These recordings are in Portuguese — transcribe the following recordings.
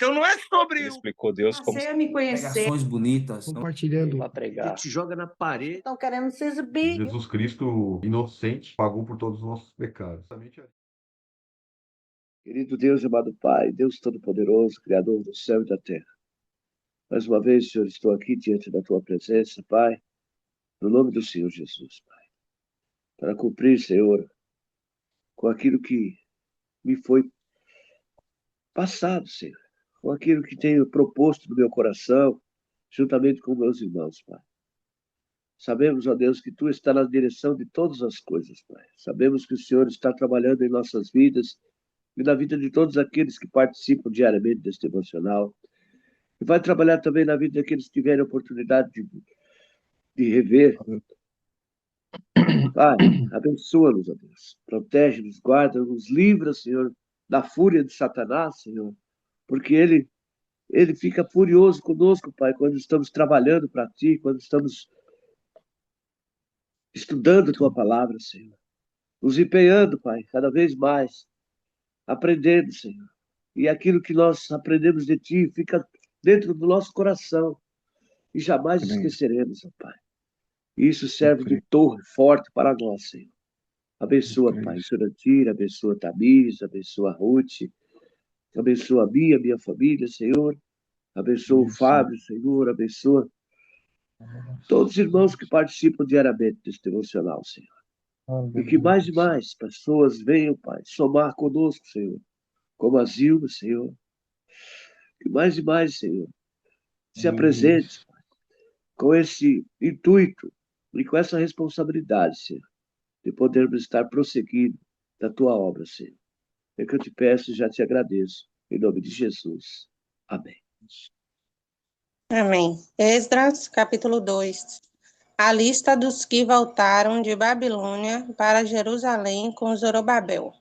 Então não é sobre Ele explicou Deus como Passei a me conhecer. Pregações bonitas. Compartilhando. para pregar. te joga na parede. Estão querendo se exibir. Jesus Cristo, inocente, pagou por todos os nossos pecados. Querido Deus, amado Pai, Deus Todo-Poderoso, Criador do céu e da terra. Mais uma vez, Senhor, estou aqui diante da Tua presença, Pai, no nome do Senhor Jesus, Pai, para cumprir, Senhor, com aquilo que me foi passado, Senhor, com aquilo que tenho proposto no meu coração, juntamente com meus irmãos, Pai. Sabemos, ó Deus, que Tu está na direção de todas as coisas, Pai. Sabemos que o Senhor está trabalhando em nossas vidas e na vida de todos aqueles que participam diariamente deste devocional. E vai trabalhar também na vida daqueles que tiverem a oportunidade de rever. Pai, abençoa-nos, ó Deus. Protege-nos, guarda-nos, livra, Senhor, da fúria de Satanás, Senhor. Porque ele fica furioso conosco, Pai, quando estamos trabalhando para Ti, quando estamos estudando Tua palavra, Senhor. Nos empenhando, Pai, cada vez mais, aprendendo, Senhor. E aquilo que nós aprendemos de Ti fica dentro do nosso coração. E jamais esqueceremos, ó Pai. Isso serve de torre forte para nós, Senhor. Abençoa, Pai, Surantira, abençoa Tamires, abençoa Ruth, abençoa a minha família, Senhor. Abençoa o Fábio, Senhor, abençoa todos os irmãos que participam diariamente deste devocional, Senhor. E que mais e mais pessoas venham, Pai, somar conosco, Senhor. Como a Zilma, Senhor. Que mais e mais, Senhor, se apresente, Pai, com esse intuito e com essa responsabilidade, Senhor, de podermos estar prosseguindo da Tua obra, Senhor. É que eu te peço e já te agradeço. Em nome de Jesus. Amém. Amém. Esdras, capítulo 2. A lista dos que voltaram de Babilônia para Jerusalém com Zorobabel.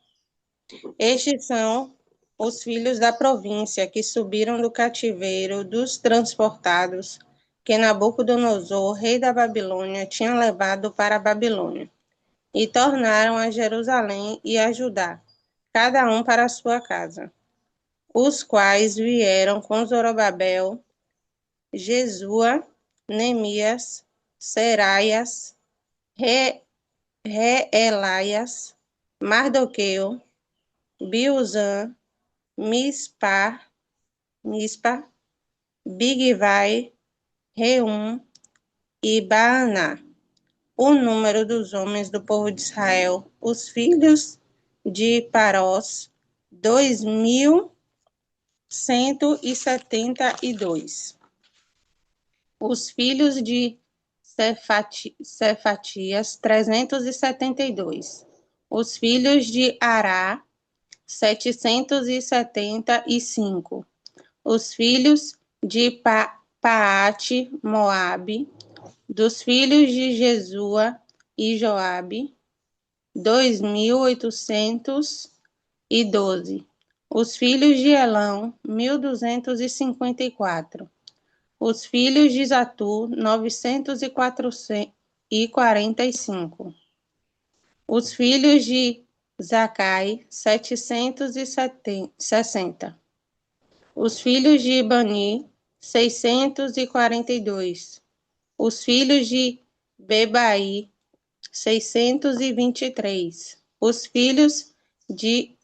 Estes são os filhos da província que subiram do cativeiro dos transportados que Nabucodonosor, rei da Babilônia, tinha levado para a Babilônia, e tornaram a Jerusalém e a Judá, cada um para a sua casa, os quais vieram com Zorobabel, Jesua, Neemias, Seraias, Reelaias, Mardoqueu, Bilzan, Mispa, Bigvai, Reum e Baaná. O número dos homens do povo de Israel, os filhos de Parós, 2.172. Os filhos de Cefatias, 372. Os filhos de Ará, 775. Os filhos de Paate, Moabe, dos filhos de Jesua e Joabe, 2.812. Os filhos de Elão, 1.254. Os filhos de Zatu, 945. Os filhos de Zacai, 760. Os filhos de Bani, 642. Os filhos de Bebai, 623. Os filhos de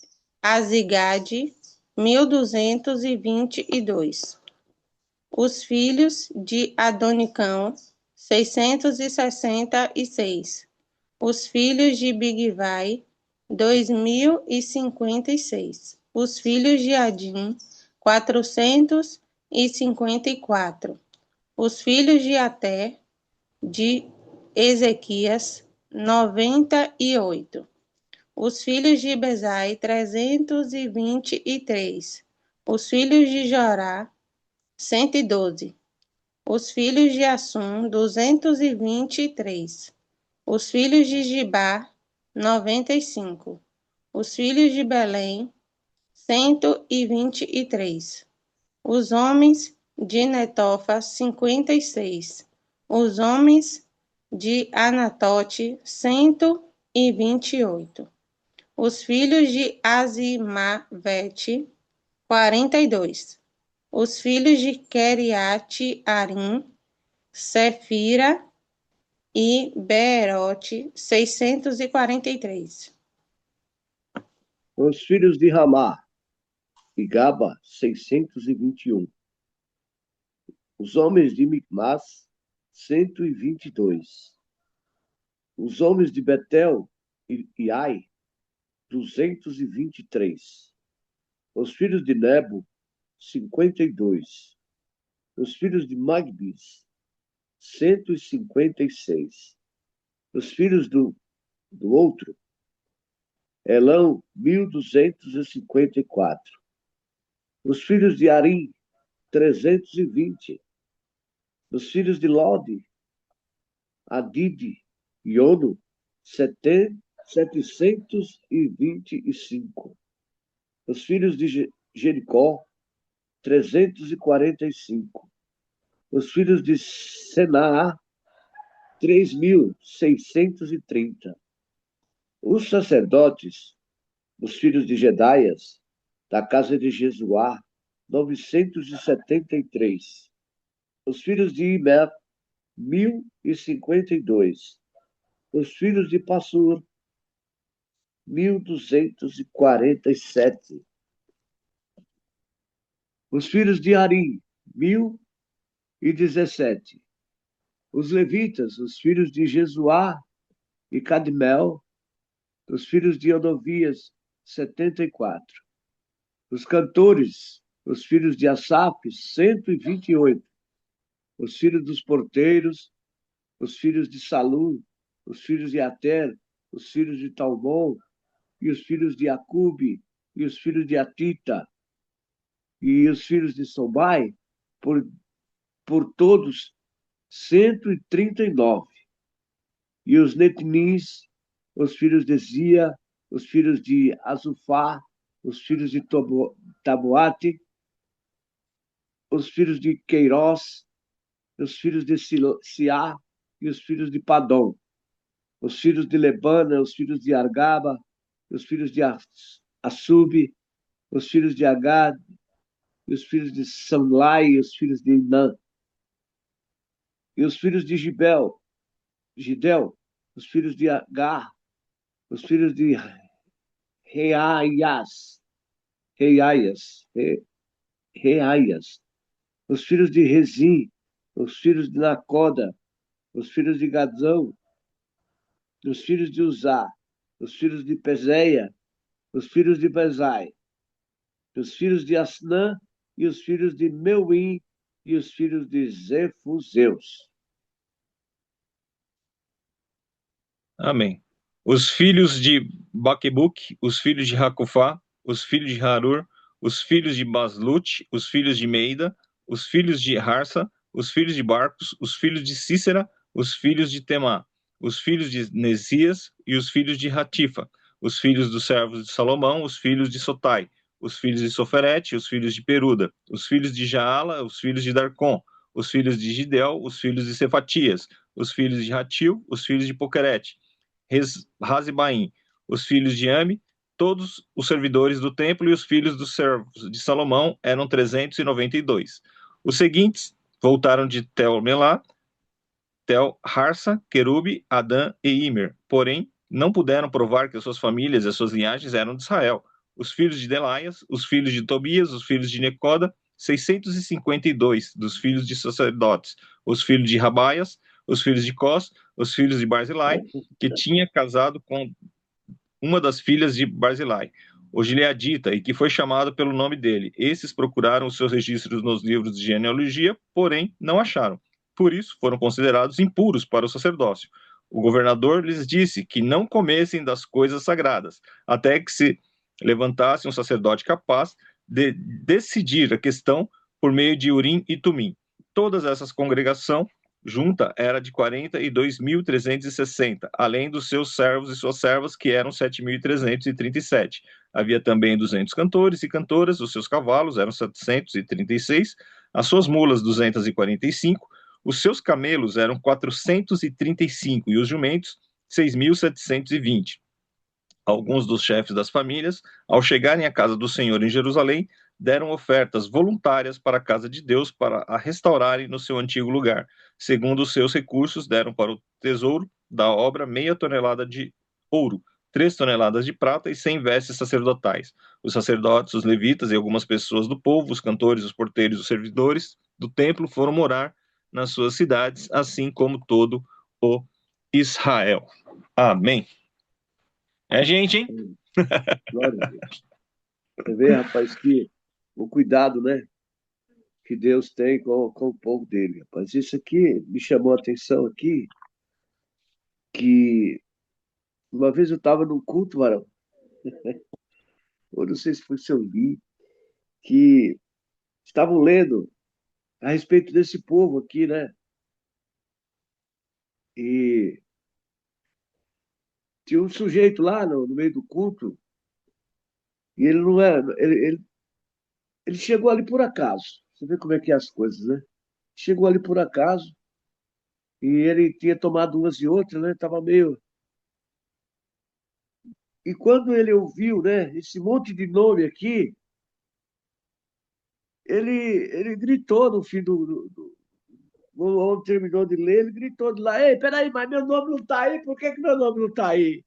Azigade, 1.222. Os filhos de Adonicão, 666. Os filhos de Bigvai, 2.056. Os filhos de Adim, 454. Os filhos de Até, de Ezequias, 98. Os filhos de Bezai, 323. Os filhos de Jorá, 112. Os filhos de Assum, 223. Os filhos de Gibá, 95. Os filhos de Belém, 123. Os homens de Netofa, 56. Os homens de Anatote, 128. Os filhos de Azimavete, 42. Os filhos de Queriate-Arim, Sefira e Beerote, 643. Os filhos de Ramá e Gaba, 621. Os homens de Micmas, 122. Os homens de Betel e Ai, 223. Os filhos de Nebo, 52. Os filhos de Magbis, 156. Os filhos do outro, Elão, 1254. Os filhos de Arim, 320. Os filhos de Lode, Adide e Ono, 725. Os filhos de Jericó, 345. Os filhos de Senaá, 3.630. Os sacerdotes, os filhos de Jedaias, da casa de Jesuá, 973. Os filhos de Imer, 1.052. Os filhos de Passur, 1.247. Os filhos de Arim, 1.017. Os levitas, os filhos de Jesuá e Cadmel, os filhos de Odovias, 74. Os cantores, os filhos de Asaf, 128. Os filhos dos porteiros, os filhos de Salu, os filhos de Ater, os filhos de Talmon, e os filhos de Acube, e os filhos de Atita, e os filhos de Sobai, por todos 139. E os Netnins, os filhos de Zia, os filhos de Azufá, os filhos de Taboate, os filhos de Queiroz, os filhos de Siá e os filhos de Padom, os filhos de Lebana, os filhos de Argaba, os filhos de Assub, os filhos de Agad, os filhos de Samlai, os filhos de Inã, e os filhos de Gidel, os filhos de Agar, os filhos de Reaias, os filhos de Rezim, os filhos de Nacoda, os filhos de Gadzão, os filhos de Uzá, os filhos de Pezeia, os filhos de Bezai, os filhos de Asnã e os filhos de Meuim e os filhos de Zefuseus. Amém. Os filhos de Baquebuque, os filhos de Racufá, os filhos de Harur, os filhos de Baslute, os filhos de Meida, os filhos de Harsa, os filhos de Barcos, os filhos de Cícera, os filhos de Temá, os filhos de Nesias e os filhos de Ratifa, os filhos dos servos de Salomão, os filhos de Sotai, os filhos de Soferete, os filhos de Peruda, os filhos de Jaala, os filhos de Darcon, os filhos de Gidel, os filhos de Cefatias, os filhos de Ratil, os filhos de Poquerete, Razibaim, os filhos de Ami, todos os servidores do templo, e os filhos dos servos de Salomão eram 392. Os seguintes voltaram de Tel-Melá, Tel-Harsa, Querube, Adã e Imer, porém não puderam provar que as suas famílias e as suas linhagens eram de Israel. Os filhos de Delaias, os filhos de Tobias, os filhos de Necoda, 652 dos filhos de sacerdotes, os filhos de Rabaias, os filhos de Cós, os filhos de Barzilai, que tinha casado com uma das filhas de Barzilai, o Gileadita, e que foi chamado pelo nome dele. Esses procuraram os seus registros nos livros de genealogia, porém não acharam. Por isso, foram considerados impuros para o sacerdócio. O governador lhes disse que não comessem das coisas sagradas, até que se levantasse um sacerdote capaz de decidir a questão por meio de Urim e Tumim. Todas essas congregações junta era de 42.360, além dos seus servos e suas servas, que eram 7.337. Havia também 200 cantores e cantoras, os seus cavalos eram 736, as suas mulas 245, os seus camelos eram 435 e os jumentos 6.720. Alguns dos chefes das famílias, ao chegarem à casa do Senhor em Jerusalém, deram ofertas voluntárias para a casa de Deus para a restaurarem no seu antigo lugar. Segundo os seus recursos, deram para o tesouro da obra 0,5 tonelada de ouro, 3 toneladas de prata e 100 vestes sacerdotais. Os sacerdotes, os levitas e algumas pessoas do povo, os cantores, os porteiros, os servidores do templo foram morar nas suas cidades, assim como todo o Israel. Amém. É gente, hein? Glória a Deus. Você vê, rapaz, que o cuidado, né, que Deus tem com o povo dele, rapaz. Isso aqui me chamou a atenção aqui, que uma vez eu estava num culto, varão, eu não sei se foi seu li, que estavam lendo a respeito desse povo aqui, né? E tinha um sujeito lá no meio do culto, e ele não era, ele chegou ali por acaso. Você vê como é que é as coisas, né? Chegou ali por acaso, e ele tinha tomado umas e outras, né? Tava meio. E quando ele ouviu, né, esse monte de nome aqui, ele gritou no fim o homem terminou de ler, ele gritou de lá: Ei, peraí, mas meu nome não está aí, por que que meu nome não está aí?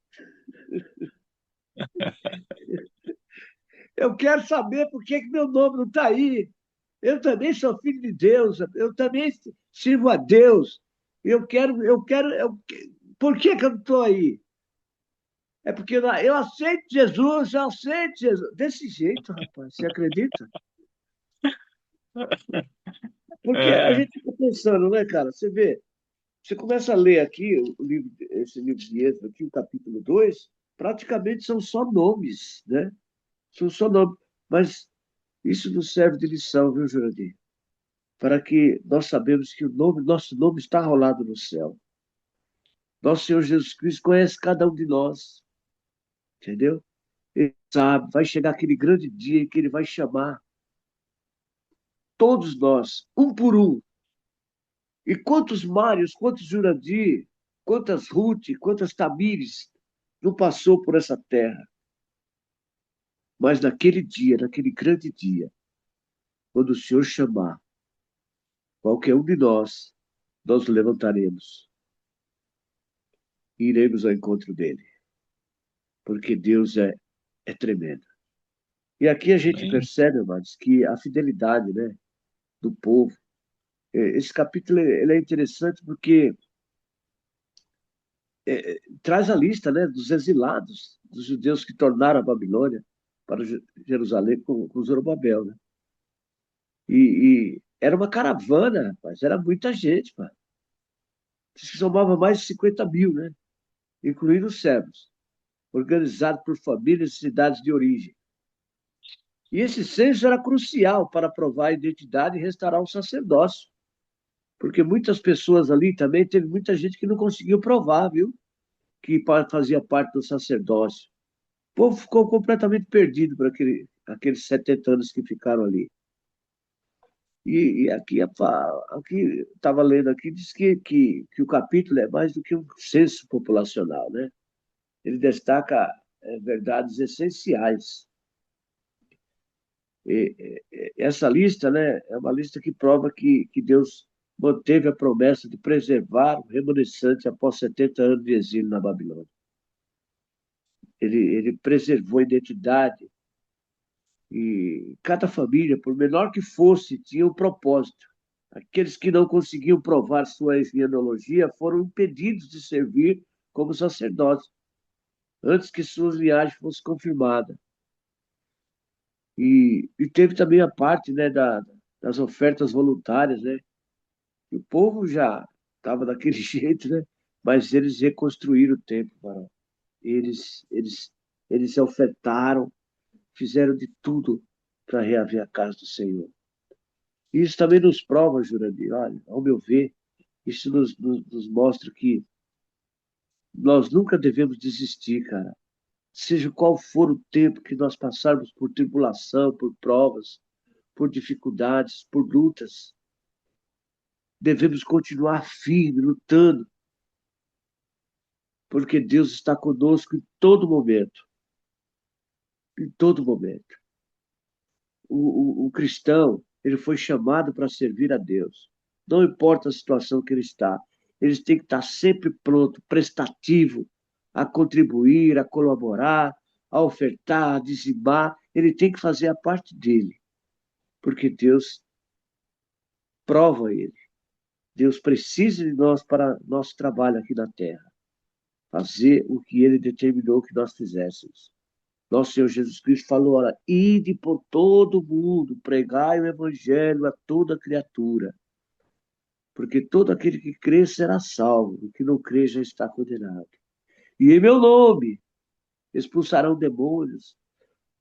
Eu quero saber por que que meu nome não está aí. Eu também sou filho de Deus, eu também sirvo a Deus. Por que que eu não estou aí? É porque eu aceito Jesus, eu aceito Jesus. Desse jeito, rapaz, você acredita? Porque a É, gente fica pensando, né, cara? Você vê, você começa a ler aqui esse livro de Êxodo, aqui, o capítulo 2, praticamente são só nomes, né? São só nomes. Mas isso nos serve de lição, viu, Jurandir? Para que nós sabemos que nosso nome está rolado no céu. Nosso Senhor Jesus Cristo conhece cada um de nós, entendeu? Ele sabe, vai chegar aquele grande dia em que ele vai chamar todos nós, um por um. E quantos Mários, quantos Jurandir, quantas Ruth, quantas Tamires não passou por essa terra? Mas naquele dia, naquele grande dia, quando o Senhor chamar qualquer um de nós, nós nos levantaremos e iremos ao encontro dele, porque Deus é tremendo. E aqui a gente amém. percebe, amados, que a fidelidade, né, do povo, esse capítulo ele é interessante porque traz a lista, né, dos exilados, dos judeus que tornaram a Babilônia para Jerusalém com Zorobabel, né? E era uma caravana, rapaz, era muita gente, pá. Se somava mais de 50 mil, né? Incluindo os servos, organizado por famílias e cidades de origem. E esse censo era crucial para provar a identidade e restaurar o sacerdócio, porque muitas pessoas ali também, teve muita gente que não conseguiu provar, viu? Que fazia parte do sacerdócio. O povo ficou completamente perdido por aqueles 70 anos que ficaram ali. E aqui estava lendo aqui, diz que o capítulo é mais do que um censo populacional, né? Ele destaca verdades essenciais. Essa lista, né, é uma lista que prova que Deus manteve a promessa de preservar o remanescente após 70 anos de exílio na Babilônia. Ele preservou a identidade e cada família, por menor que fosse, tinha um propósito. Aqueles que não conseguiam provar sua genealogia foram impedidos de servir como sacerdotes, antes que sua linhagem fosse confirmada. E teve também a parte, né, das ofertas voluntárias, né? E o povo já estava daquele jeito, né? Mas eles reconstruíram o templo, Barão. Eles, eles, eles ofertaram, fizeram de tudo para reaver a casa do Senhor. E isso também nos prova, Jurandir, olha, ao meu ver, isso nos mostra que nós nunca devemos desistir, cara. Seja qual for o tempo que nós passarmos por tribulação, por provas, por dificuldades, por lutas, devemos continuar firme, lutando, porque Deus está conosco em todo momento. Em todo momento. o cristão, ele foi chamado para servir a Deus. Não importa a situação que ele está, ele tem que estar sempre pronto, prestativo, a contribuir, a colaborar, a ofertar, a dizimar. Ele tem que fazer a parte dele, porque Deus prova ele. Deus precisa de nós para nosso trabalho aqui na terra. Fazer o que ele determinou que nós fizéssemos. Nosso Senhor Jesus Cristo falou, olha, ide por todo mundo, pregai o evangelho a toda criatura, porque todo aquele que crê será salvo, o que não crê já está condenado. E em meu nome expulsarão demônios.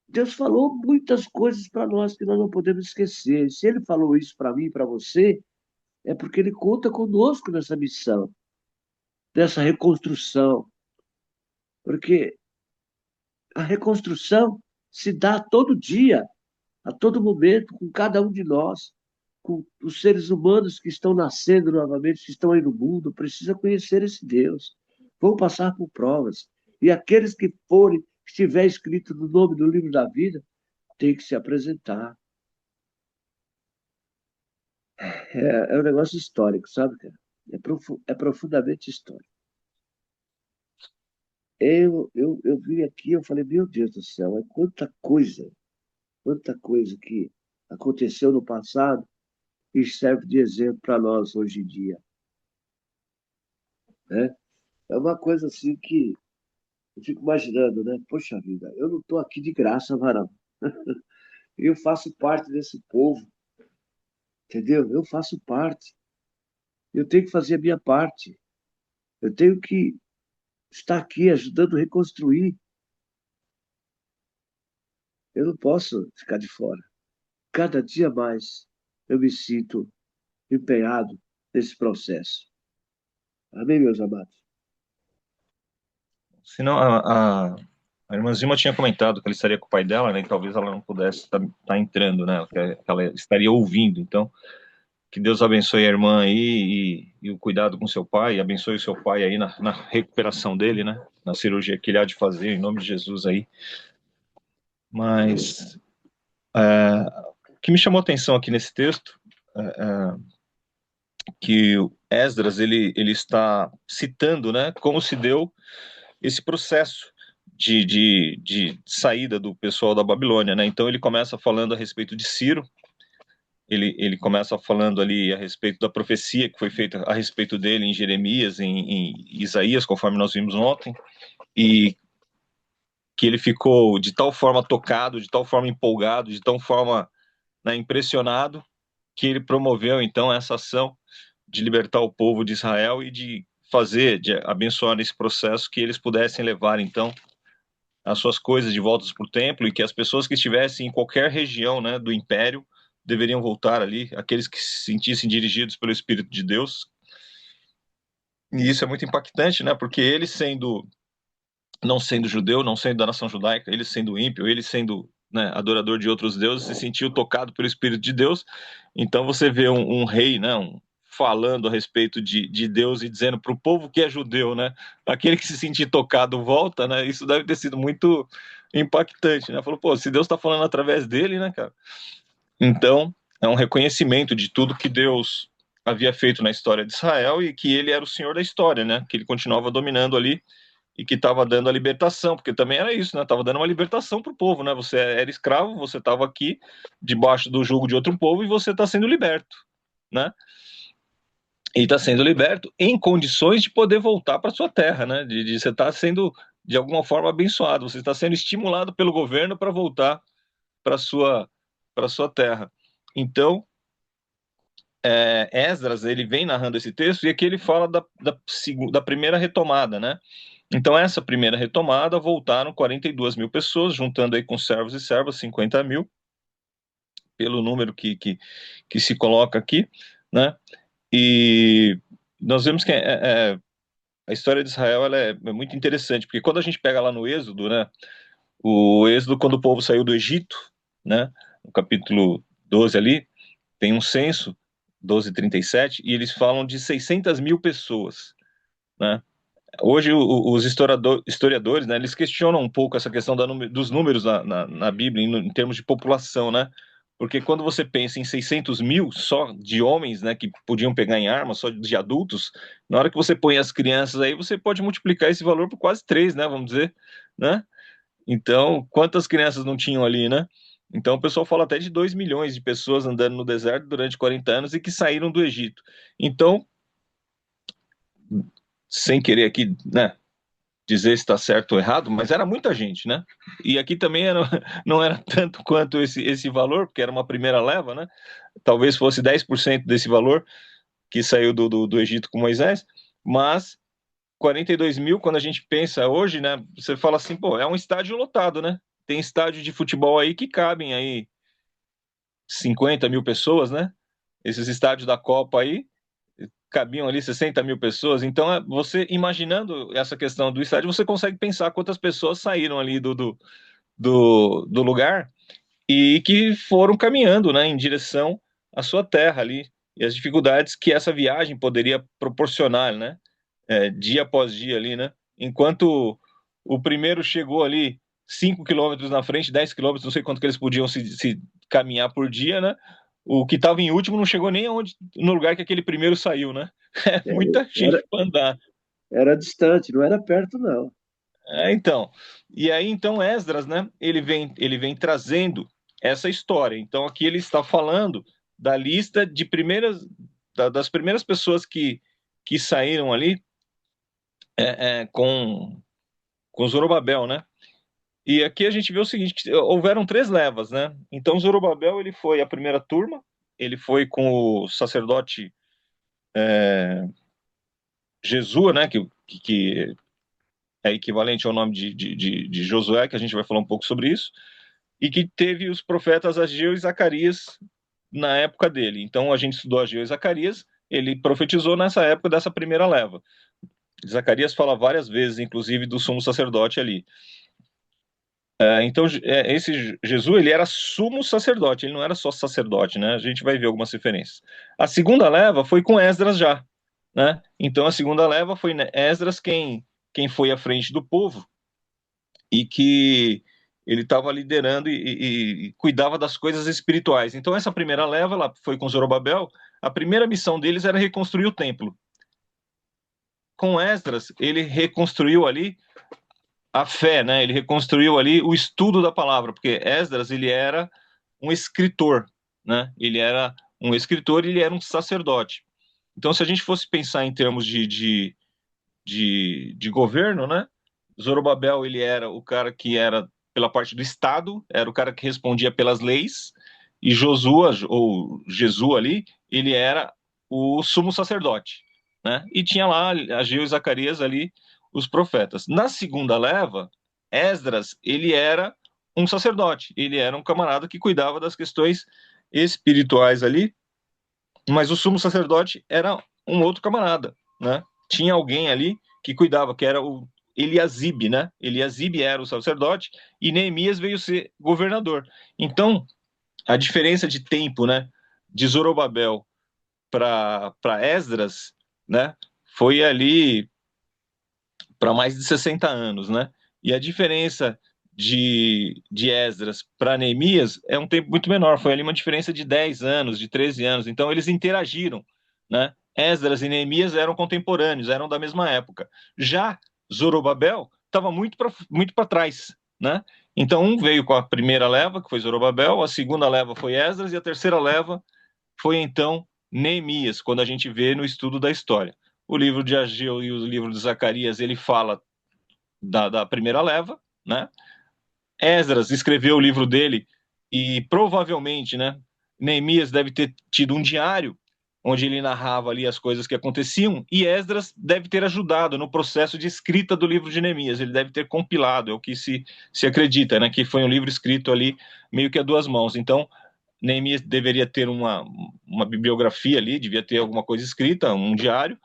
Deus falou muitas coisas para nós que nós não podemos esquecer. Se ele falou isso para mim e para você, é porque ele conta conosco nessa missão, dessa reconstrução. Porque a reconstrução se dá todo dia, a todo momento, com cada um de nós, com os seres humanos que estão nascendo novamente, que estão aí no mundo, precisa conhecer esse Deus. Vão passar por provas. E aqueles que forem, que estiver escrito no nome do livro da vida, tem que se apresentar. É um negócio histórico, sabe, cara? É profundamente histórico. Eu vim aqui, eu falei, meu Deus do céu, é quanta coisa que aconteceu no passado e serve de exemplo para nós hoje em dia, né? É uma coisa assim que eu fico imaginando, né? Poxa vida, eu não estou aqui de graça, varão. Eu faço parte desse povo, entendeu? Eu faço parte. Eu tenho que fazer a minha parte. Eu tenho que estar aqui ajudando a reconstruir. Eu não posso ficar de fora. Cada dia mais eu me sinto empenhado nesse processo. Amém, meus amados? Senão, a irmã Zilma tinha comentado que ela estaria com o pai dela, né? E talvez ela não pudesse estar entrando, né? Que ela estaria ouvindo. Então, que Deus abençoe a irmã aí e o cuidado com seu pai, e abençoe o seu pai aí na recuperação dele, né? Na cirurgia que ele há de fazer, em nome de Jesus aí. Mas o que me chamou a atenção aqui nesse texto que o Esdras ele está citando, né? Como se deu esse processo de saída do pessoal da Babilônia, né? Então ele começa falando a respeito de Ciro, ele começa falando ali a respeito da profecia que foi feita a respeito dele em Jeremias, em Isaías, conforme nós vimos ontem, e que ele ficou de tal forma tocado, de tal forma empolgado, de tal forma, né, impressionado, que ele promoveu então essa ação de libertar o povo de Israel e de abençoar nesse processo que eles pudessem levar então as suas coisas de volta para o templo e que as pessoas que estivessem em qualquer região, né, do império deveriam voltar ali, aqueles que se sentissem dirigidos pelo Espírito de Deus. E isso é muito impactante, né, porque ele não sendo judeu, não sendo da nação judaica, ele sendo ímpio, ele sendo, né, adorador de outros deuses, se sentiu tocado pelo Espírito de Deus. Então você vê um rei, né, falando a respeito de Deus e dizendo para o povo que é judeu, né, aquele que se sentir tocado volta, né, isso deve ter sido muito impactante, né, falou, pô, se Deus está falando através dele, né, cara, então é um reconhecimento de tudo que Deus havia feito na história de Israel e que ele era o Senhor da história, né, que ele continuava dominando ali e que estava dando a libertação, porque também era isso, né, estava dando uma libertação para o povo, né, você era escravo, você estava aqui debaixo do jugo de outro povo e você está sendo liberto, né, e está sendo liberto em condições de poder voltar para sua terra, né? De você estar sendo de alguma forma abençoado, você está sendo estimulado pelo governo para voltar para sua terra. Então, Esdras ele vem narrando esse texto e aqui ele fala da primeira retomada, né? Então essa primeira retomada voltaram 42 mil pessoas, juntando aí com servos e servas 50 mil, pelo número que se coloca aqui, né? E nós vemos que a história de Israel ela é muito interessante, porque quando a gente pega lá no Êxodo, né, o Êxodo, quando o povo saiu do Egito, né, no capítulo 12 ali, tem um censo, 12:37, e eles falam de 600 mil pessoas, né. Hoje os historiadores, né, eles questionam um pouco essa questão dos números na Bíblia, em termos de população, né, Porque quando você pensa em 600 mil só de homens, né, que podiam pegar em armas, só de adultos, na hora que você põe as crianças aí, você pode multiplicar esse valor por quase 3, né, vamos dizer, né? Então, quantas crianças não tinham ali, né? Então, o pessoal fala até de 2 milhões de pessoas andando no deserto durante 40 anos e que saíram do Egito. Então, sem querer aqui, né, dizer se está certo ou errado, mas era muita gente, né? E aqui também era, não era tanto quanto esse valor, porque era uma primeira leva, né? Talvez fosse 10% desse valor que saiu do Egito com Moisés, mas 42 mil, quando a gente pensa hoje, né? Você fala assim, pô, é um estádio lotado, né? Tem estádio de futebol aí que cabem aí 50 mil pessoas, né? Esses estádios da Copa aí cabiam ali 60 mil pessoas. Então, você imaginando essa questão do estádio, você consegue pensar quantas pessoas saíram ali do lugar e que foram caminhando, né, em direção à sua terra ali e as dificuldades que essa viagem poderia proporcionar, né, dia após dia ali, né, enquanto o primeiro chegou ali 5 quilômetros na frente, 10 quilômetros, não sei quanto que eles podiam se caminhar por dia, né, o que estava em último não chegou nem aonde, no lugar que aquele primeiro saiu, né, é É, muita gente era, para andar. era distante, não era perto, não. Então, e aí então Esdras, né, ele vem trazendo essa história. Então aqui ele está falando da lista de das primeiras pessoas que saíram ali com Zorobabel, né? E aqui a gente vê o seguinte, que houveram 3 levas, né? Então Zorobabel ele foi a primeira turma, ele foi com o sacerdote Jesua, né? Que é equivalente ao nome de Josué, que a gente vai falar um pouco sobre isso, e que teve os profetas Ageu e Zacarias na época dele. Então a gente estudou Ageu e Zacarias, ele profetizou nessa época dessa primeira leva. Zacarias fala várias vezes, inclusive, do sumo sacerdote ali. Então, esse Jesus, ele era sumo sacerdote, ele não era só sacerdote, né? A gente vai ver algumas referências. A segunda leva foi com Esdras já, né? Então, a segunda leva foi Esdras quem foi à frente do povo e que ele estava liderando e cuidava das coisas espirituais. Então, essa primeira leva, ela foi com Zorobabel, a primeira missão deles era reconstruir o templo. Com Esdras, ele reconstruiu ali a fé, né? Ele reconstruiu ali o estudo da palavra, porque Esdras, ele era um escritor, né? Ele era um escritor e ele era um sacerdote. Então, se a gente fosse pensar em termos de governo, né? Zorobabel, ele era o cara que era pela parte do Estado, era o cara que respondia pelas leis, e Josua, ou Jesus ali, ele era o sumo sacerdote, né? E tinha lá Ageu e Zacarias ali, os profetas. Na segunda leva, Esdras, ele era um sacerdote, ele era um camarada que cuidava das questões espirituais ali, mas o sumo sacerdote era um outro camarada, né? Tinha alguém ali que cuidava, que era o Eliasibe, né? Eliasibe era o sacerdote e Neemias veio ser governador. Então, a diferença de tempo, né, de Zorobabel para Esdras, né, foi ali para mais de 60 anos, né? E a diferença de Esdras para Neemias é um tempo muito menor, foi ali uma diferença de 10 anos, de 13 anos. Então eles interagiram, né? Esdras e Neemias eram contemporâneos, eram da mesma época. Já Zorobabel estava muito para trás, né? Então um veio com a primeira leva, que foi Zorobabel, a segunda leva foi Esdras e a terceira leva foi então Neemias, quando a gente vê no estudo da história. O livro de Ageu e o livro de Zacarias, ele fala da primeira leva, né? Esdras escreveu o livro dele e provavelmente, né, Neemias deve ter tido um diário onde ele narrava ali as coisas que aconteciam, e Esdras deve ter ajudado no processo de escrita do livro de Neemias, ele deve ter compilado, é o que se acredita, né, que foi um livro escrito ali meio que a duas mãos. Então, Neemias deveria ter uma bibliografia ali, devia ter alguma coisa escrita, um diário,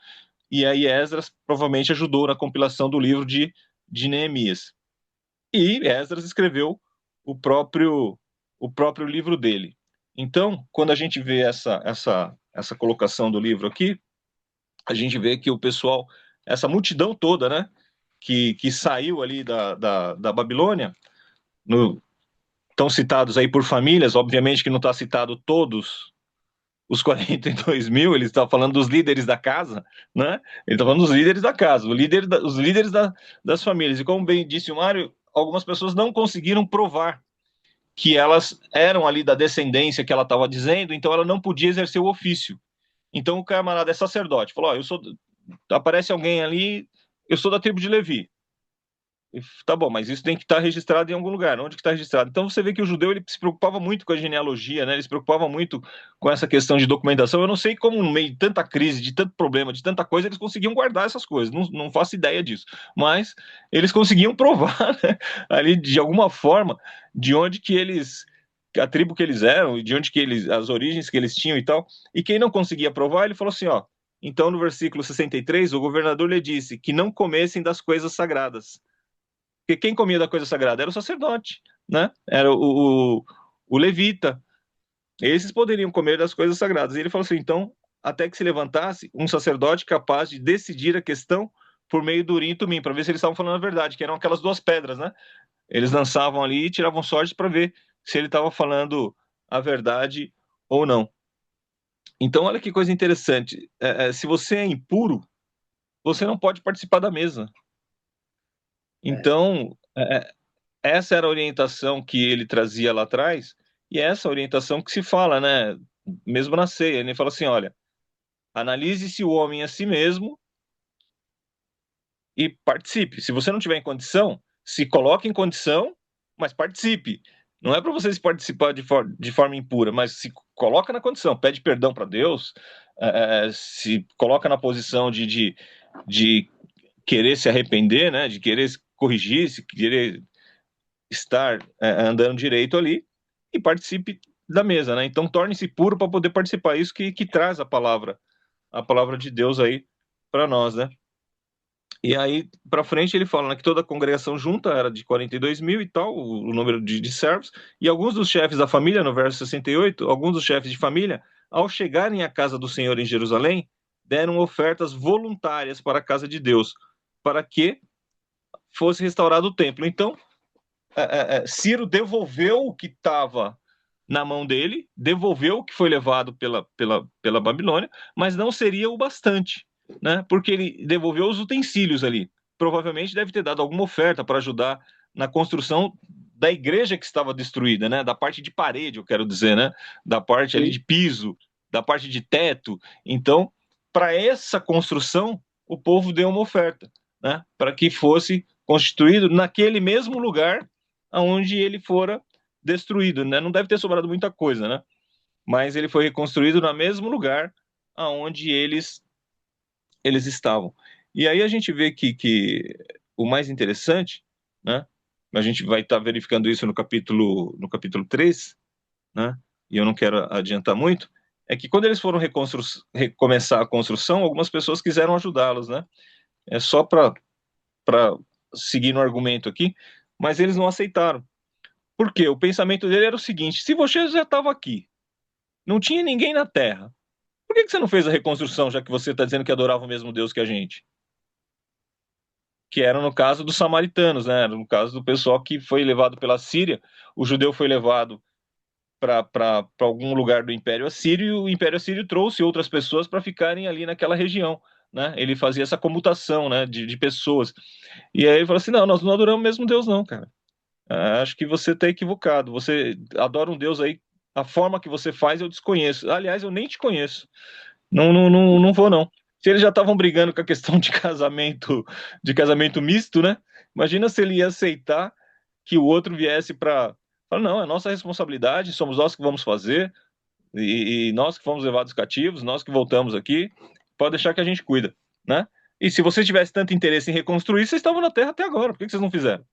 e aí Esdras provavelmente ajudou na compilação do livro de Neemias. E Esdras escreveu o próprio livro dele. Então, quando a gente vê essa colocação do livro aqui, a gente vê que o pessoal, essa multidão toda, né, que saiu ali da Babilônia, estão citados aí por famílias, obviamente que não está citado todos os 42 mil, ele está falando dos líderes da casa, né? Ele está falando dos líderes da casa, os líderes das famílias. E como bem disse o Mário, algumas pessoas não conseguiram provar que elas eram ali da descendência que ela estava dizendo, então ela não podia exercer o ofício. Então o camarada é sacerdote, falou: aparece alguém ali, eu sou da tribo de Levi. Tá bom, mas isso tem que estar registrado em algum lugar. Onde que está registrado? Então você vê que o judeu ele se preocupava muito com a genealogia, né? Ele se preocupava muito com essa questão de documentação. Eu não sei como, no meio de tanta crise, de tanto problema, de tanta coisa, eles conseguiam guardar essas coisas. Não faço ideia disso. Mas eles conseguiam provar, né, ali de alguma forma de onde que eles, a tribo que eles eram, de onde que eles, as origens que eles tinham e tal. E quem não conseguia provar, ele falou assim, ó. Então no versículo 63, o governador lhe disse que não comessem das coisas sagradas. Porque quem comia da coisa sagrada era o sacerdote, né? Era o levita. Esses poderiam comer das coisas sagradas. E ele falou assim, então, até que se levantasse um sacerdote capaz de decidir a questão por meio do Urim e Tumim, para ver se eles estavam falando a verdade, que eram aquelas duas pedras, né? Eles lançavam ali e tiravam sorte para ver se ele estava falando a verdade ou não. Então, olha que coisa interessante. Se você é impuro, você não pode participar da mesa. Então, essa era a orientação que ele trazia lá atrás, e é essa orientação que se fala, né? Mesmo na ceia, ele fala assim: olha, analise-se o homem a si mesmo e participe. Se você não tiver em condição, se coloque em condição, mas participe. Não é para você se participar de forma impura, mas se coloca na condição, pede perdão para Deus, se coloca na posição de querer se arrepender, né? De querer corrigir, se querer estar andando direito ali e participe da mesa, né? Então torne-se puro para poder participar. Isso que traz a palavra de Deus aí para nós, né? E aí para frente ele fala, né, que toda a congregação junta era de 42 mil e tal, o número de servos, e alguns dos chefes da família, no verso 68, alguns dos chefes de família, ao chegarem à casa do Senhor em Jerusalém, deram ofertas voluntárias para a casa de Deus, para que fosse restaurado o templo. Então Ciro devolveu o que estava na mão dele, devolveu o que foi levado pela Babilônia, mas não seria o bastante, né? Porque ele devolveu os utensílios ali. Provavelmente deve ter dado alguma oferta para ajudar na construção da igreja que estava destruída, né? Da parte de parede, eu quero dizer, né? Da parte ali de piso, da parte de teto. Então, para essa construção, o povo deu uma oferta, né? Para que fosse constituído naquele mesmo lugar aonde ele fora destruído, né? Não deve ter sobrado muita coisa, né? Mas ele foi reconstruído no mesmo lugar aonde eles estavam. E aí a gente vê que o mais interessante, né? A gente vai estar verificando isso no capítulo 3, né? E eu não quero adiantar muito, é que quando eles foram recomeçar a construção, algumas pessoas quiseram ajudá-los, né? É só para seguir no argumento aqui, mas eles não aceitaram. Porque o pensamento dele era o seguinte: se você já estava aqui, não tinha ninguém na Terra, por que você não fez a reconstrução, já que você está dizendo que adorava o mesmo Deus que a gente? Que era no caso dos samaritanos, né? Era no caso do pessoal que foi levado pela Síria. O judeu foi levado para algum lugar do Império Assírio, e o Império Assírio trouxe outras pessoas para ficarem ali naquela região, né? Ele fazia essa comutação, né, de pessoas. E aí ele falou assim: não, nós não adoramos o mesmo Deus, não, cara. Acho que você está equivocado. Você adora um Deus aí, a forma que você faz eu desconheço. Aliás, eu nem te conheço. Não vou, não. Se eles já estavam brigando com a questão de casamento misto, né? Imagina se ele ia aceitar que o outro viesse para falar: não, é nossa responsabilidade, somos nós que vamos fazer, e nós que fomos levados cativos, nós que voltamos aqui, pode deixar que a gente cuida, né? E se vocês tivessem tanto interesse em reconstruir, vocês estavam na Terra até agora, por que vocês não fizeram?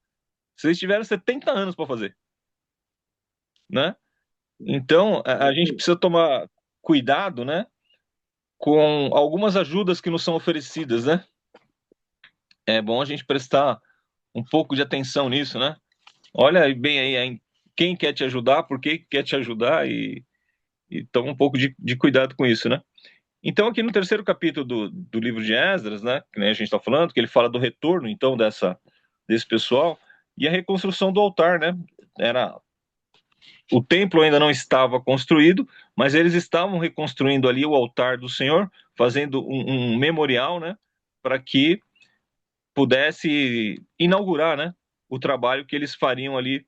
Vocês tiveram 70 anos para fazer, né? Então, a gente precisa tomar cuidado, né, com algumas ajudas que nos são oferecidas, né? É bom a gente prestar um pouco de atenção nisso, né? Olha bem aí quem quer te ajudar, por que quer te ajudar e toma um pouco de cuidado com isso, né? Então, aqui no terceiro capítulo do livro de Esdras, né, que a gente está falando, que ele fala do retorno, então, desse pessoal, e a reconstrução do altar, né? Era o templo ainda não estava construído, mas eles estavam reconstruindo ali o altar do Senhor, fazendo um memorial, né, para que pudesse inaugurar, né, o trabalho que eles fariam ali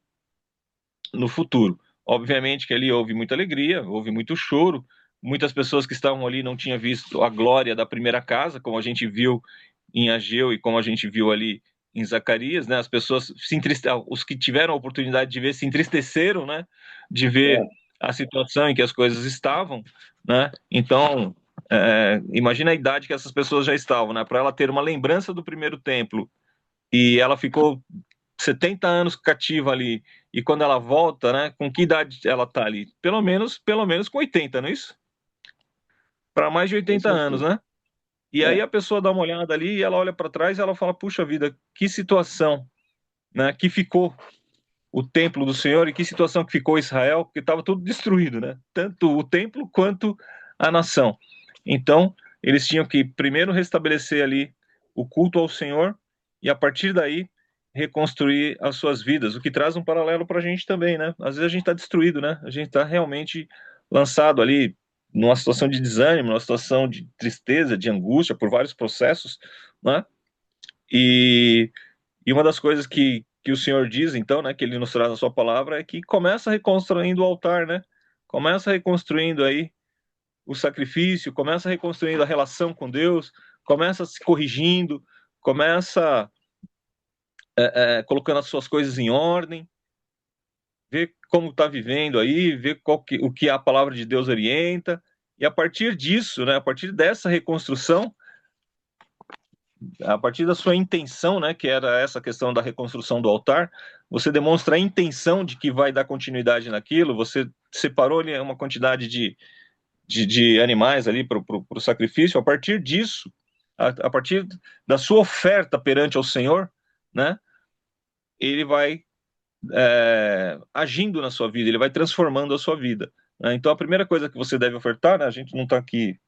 no futuro. Obviamente que ali houve muita alegria, houve muito choro, muitas pessoas que estavam ali não tinham visto a glória da primeira casa, como a gente viu em Ageu e como a gente viu ali em Zacarias, né? As pessoas os que tiveram a oportunidade de ver se entristeceram, né? De ver a situação em que as coisas estavam, né? Então, imagina a idade que essas pessoas já estavam, né? Para ela ter uma lembrança do primeiro templo e ela ficou 70 anos cativa ali, e quando ela volta, né, com que idade ela tá ali? Pelo menos com 80, não é isso? Para mais de 80 anos, né? E aí a pessoa dá uma olhada ali e ela olha para trás e ela fala: puxa vida, que situação, né, que ficou o templo do Senhor e que situação que ficou Israel, porque estava tudo destruído, né? Tanto o templo quanto a nação. Então, eles tinham que primeiro restabelecer ali o culto ao Senhor e a partir daí reconstruir as suas vidas, o que traz um paralelo para a gente também, né? Às vezes a gente está destruído, né? A gente está realmente lançado ali numa situação de desânimo, numa situação de tristeza, de angústia por vários processos, né? E uma das coisas que o Senhor diz, então, né, que ele nos traz na sua palavra, é que começa reconstruindo o altar, né? Começa reconstruindo aí o sacrifício, começa reconstruindo a relação com Deus, começa se corrigindo, começa colocando as suas coisas em ordem, vê como está vivendo aí, vê o que a palavra de Deus orienta, e a partir disso, né, a partir dessa reconstrução, a partir da sua intenção, né, que era essa questão da reconstrução do altar, você demonstra a intenção de que vai dar continuidade naquilo, você separou ali uma quantidade de animais ali para o sacrifício, a partir disso, a partir da sua oferta perante ao Senhor, né, ele vai agindo na sua vida, ele vai transformando a sua vida. Né? Então a primeira coisa que você deve ofertar, né, a gente não está aqui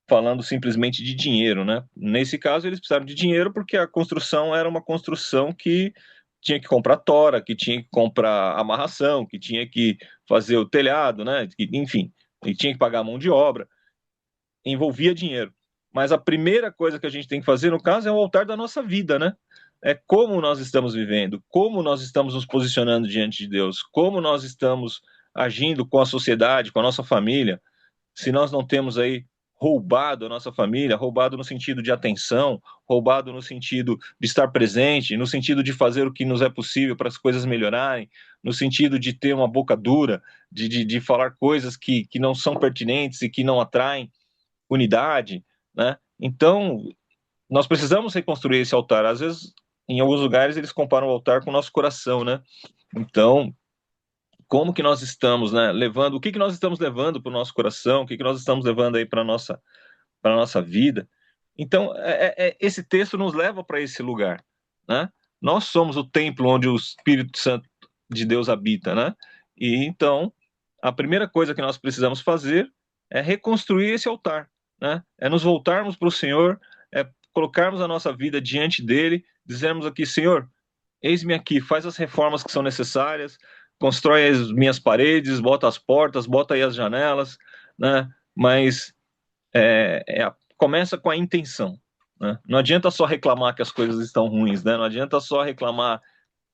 falando simplesmente de dinheiro, né? Nesse caso, eles precisaram de dinheiro porque a construção era uma construção que tinha que comprar tora, que tinha que comprar amarração, que tinha que fazer o telhado, né? Enfim, e tinha que pagar a mão de obra, envolvia dinheiro. Mas a primeira coisa que a gente tem que fazer, no caso, é o altar da nossa vida, né? É como nós estamos vivendo, como nós estamos nos posicionando diante de Deus, como nós estamos agindo com a sociedade, com a nossa família. Se nós não temos aí roubado a nossa família, roubado no sentido de atenção, roubado no sentido de estar presente, no sentido de fazer o que nos é possível para as coisas melhorarem, no sentido de ter uma boca dura, de falar coisas que não são pertinentes e que não atraem unidade, né? Então, nós precisamos reconstruir esse altar. Às vezes, em alguns lugares, eles comparam o altar com o nosso coração, né? Então, como que nós estamos, né, levando, o que nós estamos levando para o nosso coração, o que nós estamos levando aí para a nossa vida. Então, esse texto nos leva para esse lugar, né? Nós somos o templo onde o Espírito Santo de Deus habita, né? E então, a primeira coisa que nós precisamos fazer é reconstruir esse altar, né? É nos voltarmos para o Senhor, é colocarmos a nossa vida diante dele, dizermos aqui: Senhor, eis-me aqui, faz as reformas que são necessárias, constrói as minhas paredes, bota as portas, bota aí as janelas, né? Mas começa com a intenção, né? Não adianta só reclamar que as coisas estão ruins, né? Não adianta só reclamar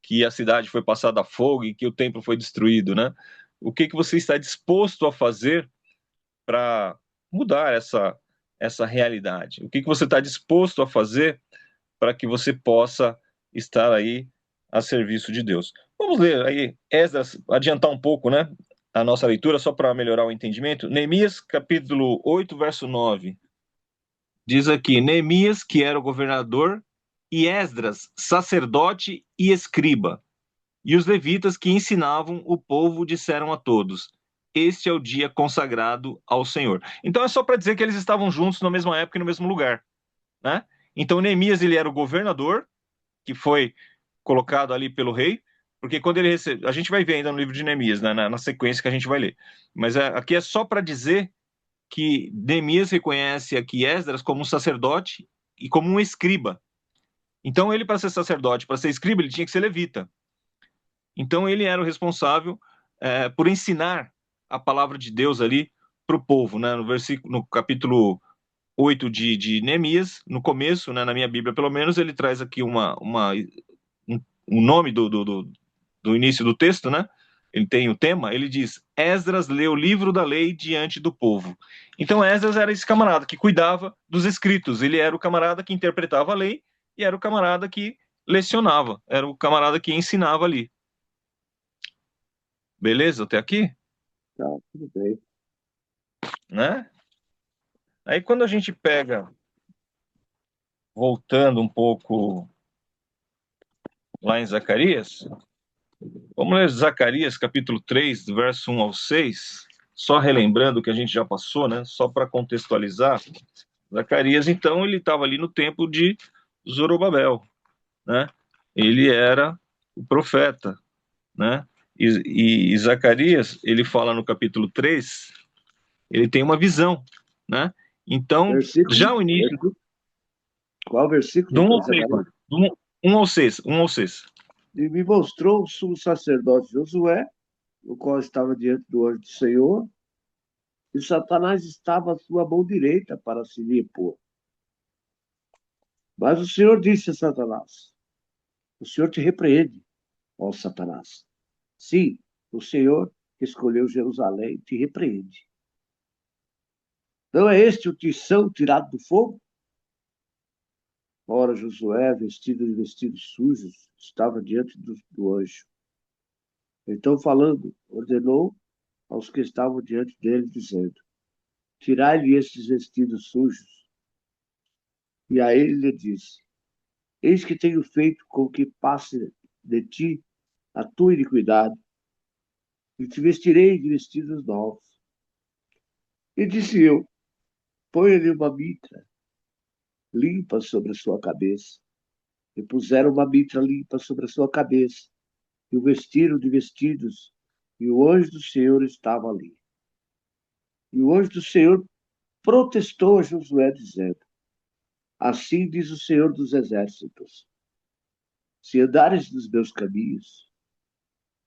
que a cidade foi passada a fogo e que o templo foi destruído, né? O que você está disposto a fazer para mudar essa realidade? O que você está disposto a fazer para que você possa estar aí a serviço de Deus? Vamos ler aí, Esdras, adiantar um pouco, né, a nossa leitura, só para melhorar o entendimento. Neemias, capítulo 8, verso 9. Diz aqui: Neemias, que era o governador, e Esdras, sacerdote e escriba, e os levitas que ensinavam o povo disseram a todos: este é o dia consagrado ao Senhor. Então é só para dizer que eles estavam juntos na mesma época e no mesmo lugar, né? Então Neemias, ele era o governador, que foi colocado ali pelo rei, porque quando ele recebe, a gente vai ver ainda no livro de Neemias, né, na sequência que a gente vai ler, mas aqui é só para dizer que Neemias reconhece aqui Esdras como um sacerdote e como um escriba. Então ele, para ser sacerdote, para ser escriba, ele tinha que ser levita. Então ele era o responsável por ensinar a palavra de Deus ali para o povo, né? No capítulo 8 de Neemias, no começo, né, na minha Bíblia pelo menos, ele traz aqui um nome do início do texto, né? Ele tem o tema, ele diz: Esdras leu o livro da lei diante do povo. Então Esdras era esse camarada que cuidava dos escritos, ele era o camarada que interpretava a lei e era o camarada que lecionava, era o camarada que ensinava ali. Beleza até aqui? Tá, tudo bem. Né? Aí quando a gente pega, voltando um pouco lá em Zacarias, vamos ler Zacarias capítulo 3, do verso 1 ao 6, só relembrando o que a gente já passou, né? Só para contextualizar. Zacarias, então, ele estava ali no tempo de Zorobabel, né? Ele era o profeta, né? E Zacarias, ele fala no capítulo 3, ele tem uma visão, né? Então, já o início... Versículo. Qual versículo? Do 1 ao 6, do 1 ao 6, 1 ao 6. E me mostrou o sumo sacerdote Josué, o qual estava diante do anjo do Senhor, e Satanás estava à sua mão direita para se lhe opor. Mas o Senhor disse a Satanás: o Senhor te repreende, ó Satanás. Sim, o Senhor que escolheu Jerusalém te repreende. Não é este o tição tirado do fogo? Ora, Josué, vestido de vestidos sujos, estava diante do anjo. Então, falando, ordenou aos que estavam diante dele, dizendo: tirai-lhe estes vestidos sujos. E a ele lhe disse: eis que tenho feito com que passe de ti a tua iniquidade, e te vestirei de vestidos novos. E disse eu: ponha-lhe uma mitra limpa sobre a sua cabeça. E puseram uma mitra limpa sobre a sua cabeça, e o vestiram de vestidos, e o anjo do Senhor estava ali. E o anjo do Senhor protestou a Josué, dizendo: assim diz o Senhor dos Exércitos: se andares nos meus caminhos,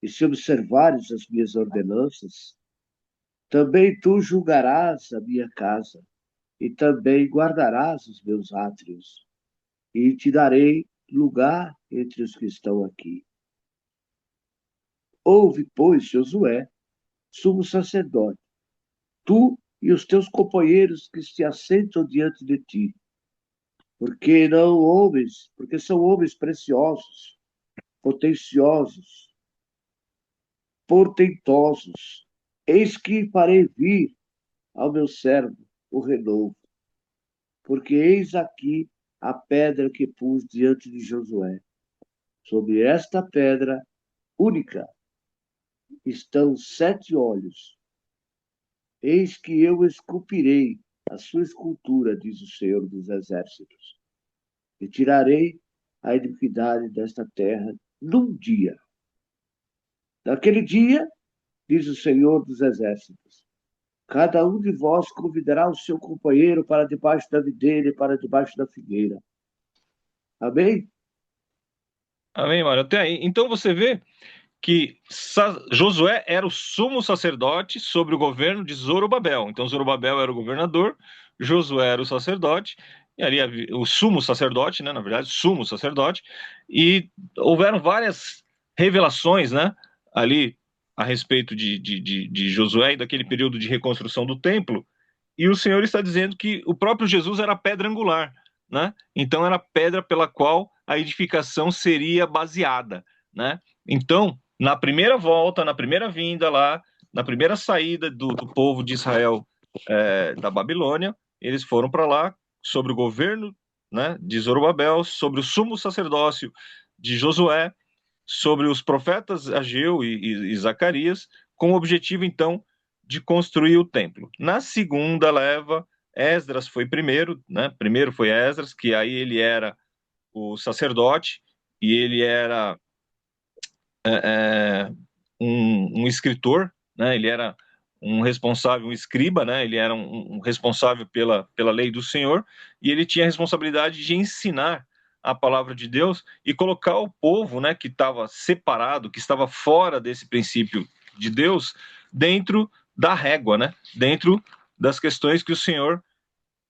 e se observares as minhas ordenanças, também tu julgarás a minha casa, e também guardarás os meus átrios, e te darei lugar entre os que estão aqui. Ouve, pois, Josué, sumo sacerdote, tu e os teus companheiros que se assentam diante de ti, porque são homens preciosos, potenciosos, portentosos. Eis que farei vir ao meu servo o renovo, porque eis aqui a pedra que pus diante de Josué. Sobre esta pedra única estão 7 olhos. Eis que eu esculpirei a sua escultura, diz o Senhor dos Exércitos, e tirarei a iniquidade desta terra num dia. Naquele dia, diz o Senhor dos Exércitos, cada um de vós convidará o seu companheiro para debaixo da videira e para debaixo da figueira. Amém? Amém, Mário? Até aí. Então você vê que Josué era o sumo sacerdote sobre o governo de Zorobabel. Então Zorobabel era o governador, Josué era o sacerdote, e ali o sumo sacerdote, né, na verdade, sumo sacerdote, e houveram várias revelações, né, ali a respeito de Josué e daquele período de reconstrução do templo, e o Senhor está dizendo que o próprio Jesus era a pedra angular, né? Então era a pedra pela qual a edificação seria baseada, né? Então, na primeira volta, na primeira vinda lá, na primeira saída do povo de Israel da Babilônia, eles foram para lá sobre o governo, né, de Zorobabel, sobre o sumo sacerdócio de Josué, sobre os profetas Ageu e Zacarias, com o objetivo, então, de construir o templo. Na segunda leva, Esdras foi primeiro, né? Primeiro foi Esdras, que aí ele era o sacerdote, e ele era um escritor, né? Ele era um responsável, um escriba, né? Ele era um responsável pela lei do Senhor, e ele tinha a responsabilidade de ensinar a palavra de Deus e colocar o povo, né, que estava separado, que estava fora desse princípio de Deus dentro da régua, né? Dentro das questões que o Senhor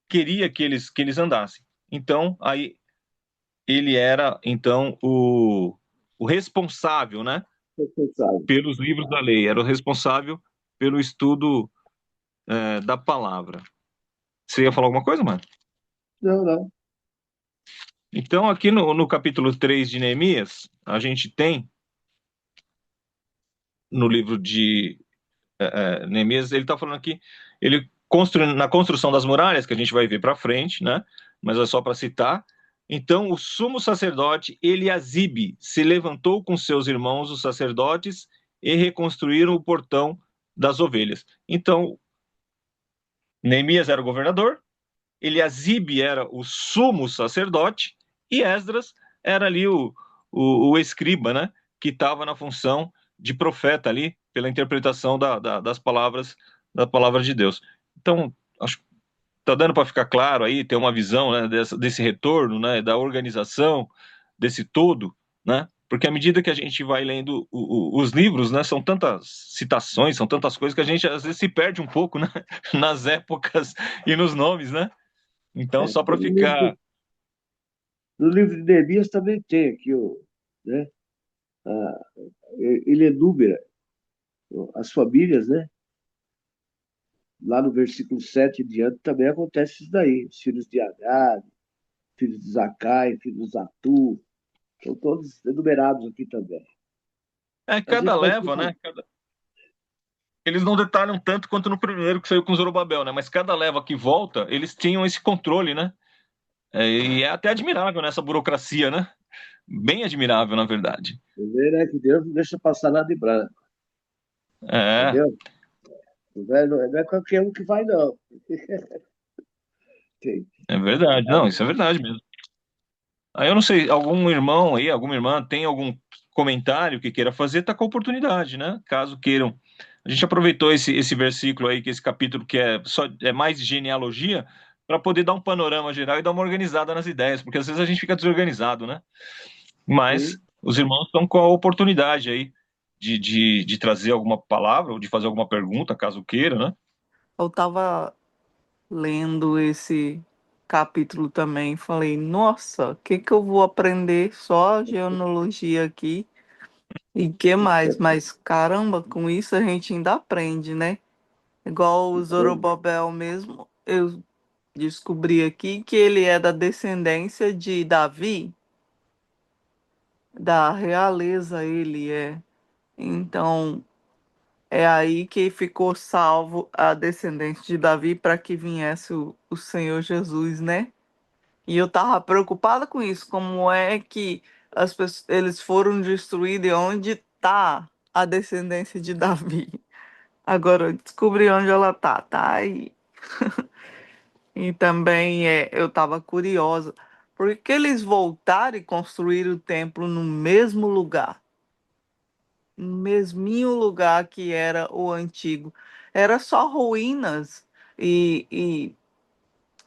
queria que eles andassem. Então, aí ele era, então, o responsável, né? Responsável. Pelos livros da lei, era o responsável pelo estudo da palavra. Você ia falar alguma coisa, mano? Não, não. Então, aqui no capítulo 3 de Neemias, a gente tem, no livro de Neemias, ele está falando aqui, ele na construção das muralhas, que a gente vai ver para frente, né? Mas é só para citar. Então, o sumo sacerdote Eliasibe se levantou com seus irmãos, os sacerdotes, e reconstruíram o portão das ovelhas. Então, Neemias era o governador, Eliasibe era o sumo sacerdote e Esdras era ali o escriba, né? Que estava na função de profeta ali, pela interpretação das palavras da palavra de Deus. Então, acho que está dando para ficar claro aí, ter uma visão, né, desse retorno, né, da organização, desse todo, né? Porque à medida que a gente vai lendo os livros, né, são tantas citações, são tantas coisas que a gente às vezes se perde um pouco, né, nas épocas e nos nomes, né? Então, só para ficar. No livro de Neemias também tem aqui, né? Ele enumera as famílias, né? Lá no versículo 7 em diante também acontece isso daí. Os filhos de Agag, filhos de Zacai, filhos de Zatu, são todos enumerados aqui também. A Cada gente vai leva, né? Eles não detalham tanto quanto no primeiro que saiu com Zorobabel, né? Mas cada leva que volta, eles tinham esse controle, né? E é até admirável nessa burocracia, né? Bem admirável, na verdade. Você vê, né, que Deus não deixa passar nada em branco, É, entendeu? Não é qualquer um que vai, não. Tem. é verdade. Não, isso é verdade mesmo. Aí eu não sei, algum irmão aí, alguma irmã tem algum comentário que queira fazer, tá com a oportunidade, né? Caso queiram. A gente aproveitou esse versículo aí, que esse capítulo que é mais de genealogia, para poder dar um panorama geral e dar uma organizada nas ideias, porque às vezes a gente fica desorganizado, né? Mas Sim. os irmãos estão com a oportunidade aí de trazer alguma palavra ou de fazer alguma pergunta, caso queira, né? Eu estava lendo esse capítulo também, falei, nossa, o que que eu vou aprender só genealogia aqui? E que mais? Mas caramba, com isso a gente ainda aprende, né? Igual o Zorobabel mesmo, eu descobri aqui que ele é da descendência de Davi, da realeza ele é. Então, é aí que ficou salvo a descendente de Davi para que viesse o Senhor Jesus, né? E eu tava preocupada com isso, como é que eles foram destruídos e onde tá a descendência de Davi? Agora eu descobri onde ela tá aí. E também eu estava curiosa, porque eles voltaram e construíram o templo no mesmo lugar, no mesminho lugar que era o antigo. Era só ruínas e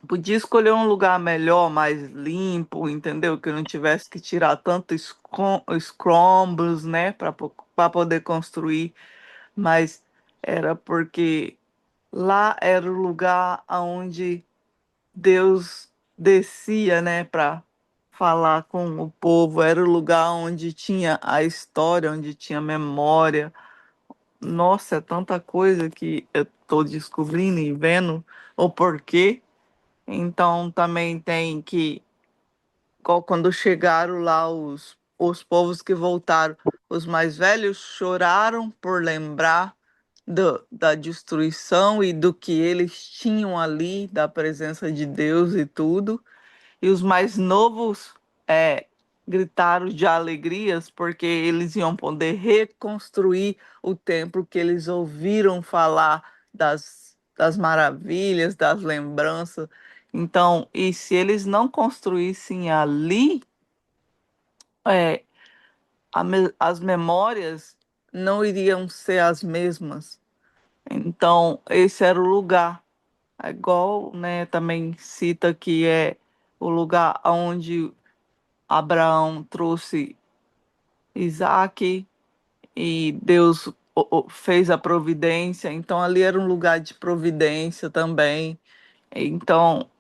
podia escolher um lugar melhor, mais limpo, entendeu? Que não tivesse que tirar tanto escombros, né, para poder construir, mas era porque lá era o lugar onde Deus descia, né, para falar com o povo, era o lugar onde tinha a história, onde tinha memória. Nossa, é tanta coisa que eu estou descobrindo e vendo o porquê. Então também tem que, quando chegaram lá os povos que voltaram, os mais velhos choraram por lembrar da destruição e do que eles tinham ali, da presença de Deus e tudo. E os mais novos gritaram de alegrias porque eles iam poder reconstruir o templo que eles ouviram falar das maravilhas, das lembranças. Então, e se eles não construíssem ali, é, as memórias não iriam ser as mesmas. Então, esse era o lugar. É igual, né, também cita que é o lugar onde Abraão trouxe Isaac e Deus fez a providência, então ali era um lugar de providência também. Então,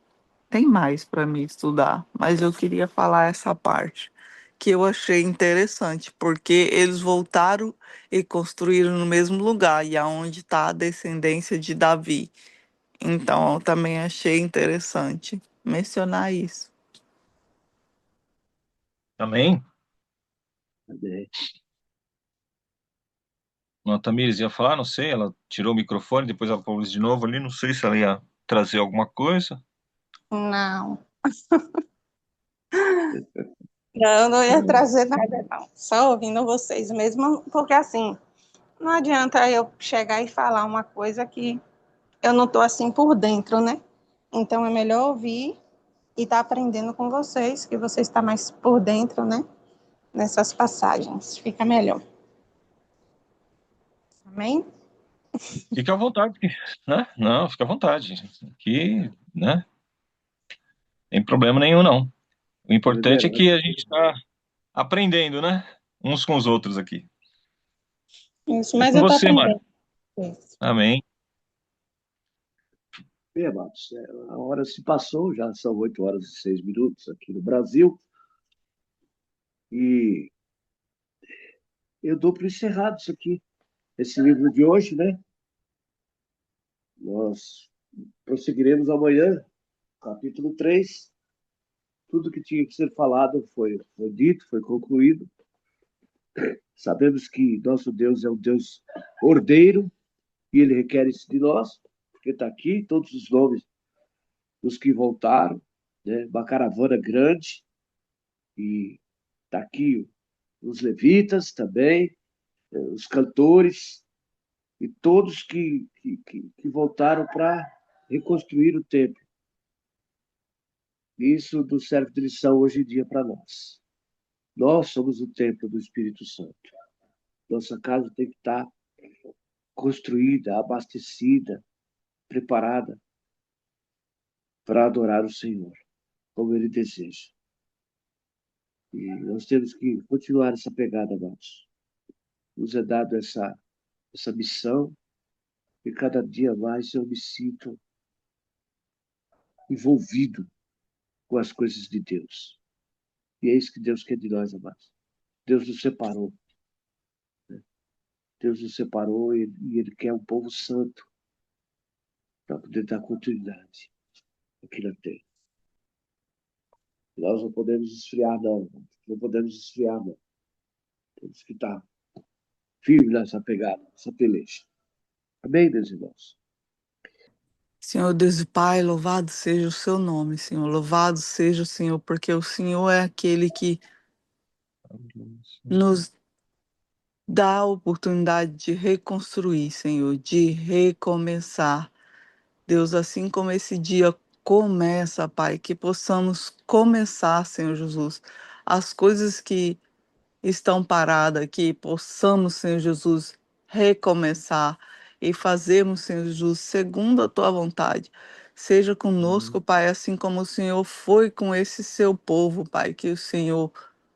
tem mais para mim estudar, mas eu queria falar essa parte que eu achei interessante, porque eles voltaram e construíram no mesmo lugar, e aonde está a descendência de Davi. Então, eu também achei interessante mencionar isso. Amém? Amém. A Tamires ia falar, não sei, ela tirou o microfone, depois ela pôs de novo ali, não sei se ela ia trazer alguma coisa. Não. Não, não ia trazer nada, não. Só ouvindo vocês mesmo, porque assim, não adianta eu chegar e falar uma coisa que eu não estou assim por dentro, né? Então é melhor ouvir e estar aprendendo com vocês, que você está mais por dentro, né? Nessas passagens. Fica melhor. Amém? Fica à vontade, né? Não, fica à vontade. Aqui, né? Tem problema nenhum, não. O importante é que a gente está aprendendo, né? Uns com os outros aqui. Isso, É mas com eu estou você, Mário. aprendendo. Isso. Amém. Bem, amados, a hora se passou, já são 8 horas e 6 minutos aqui no Brasil, e eu dou por encerrado isso aqui, esse livro de hoje, né? Nós prosseguiremos amanhã, capítulo 3. Tudo que tinha que ser falado foi dito, foi concluído. Sabemos que nosso Deus é um Deus ordeiro e ele requer isso de nós, porque está aqui todos os nomes dos que voltaram, né? Uma caravana grande, e está aqui os levitas também, os cantores, e todos que voltaram para reconstruir o templo. Isso nos serve de lição hoje em dia para nós. Nós somos o templo do Espírito Santo. Nossa casa tem que estar construída, abastecida, preparada para adorar o Senhor, como Ele deseja. E nós temos que continuar essa pegada, amados. Nos é dado essa missão, e cada dia mais eu me sinto envolvido com as coisas de Deus. E é isso que Deus quer de nós, amados. Deus nos separou. Deus nos separou e Ele quer um povo santo para poder dar continuidade aqui na terra. Nós não podemos esfriar, não. Não podemos esfriar, não. Temos que estar firme nessa pegada, nessa peleja. Amém, meus irmãos? Senhor Deus e Pai, louvado seja o seu nome, Senhor. Louvado seja o Senhor, porque o Senhor é aquele que nos dá a oportunidade de reconstruir, Senhor, de recomeçar. Deus, assim como esse dia começa, Pai, que possamos começar, Senhor Jesus, as coisas que estão paradas, que possamos, Senhor Jesus, recomeçar e fazermos, Senhor Jesus, segundo a tua vontade. Seja conosco, Pai, assim como o Senhor foi com esse seu povo, Pai, que o Senhor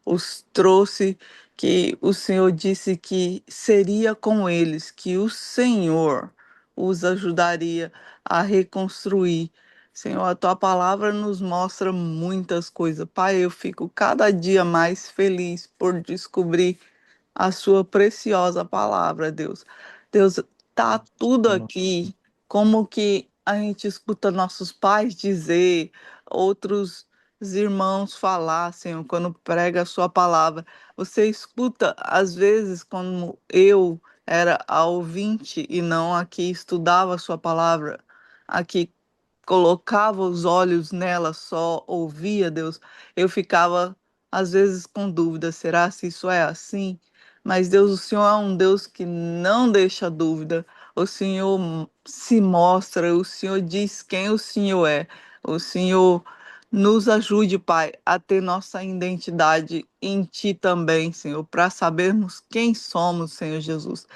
os trouxe, que o Senhor disse que seria com eles, que o Senhor os ajudaria a reconstruir. Senhor, a tua palavra nos mostra muitas coisas. Pai, eu fico cada dia mais feliz por descobrir a sua preciosa palavra, Deus. Deus, tá tudo aqui, como que a gente escuta nossos pais dizer, outros irmãos falar, Senhor, quando prega a sua palavra. Você escuta, às vezes, quando eu era a ouvinte e não a que estudava a sua palavra, aqui colocava os olhos nela, só ouvia, Deus, eu ficava às vezes com dúvida, será se isso é assim? Mas Deus, o Senhor é um Deus que não deixa dúvida. O Senhor se mostra, o Senhor diz quem o Senhor é. O Senhor nos ajude, Pai, a ter nossa identidade em Ti também, Senhor, para sabermos quem somos, Senhor Jesus.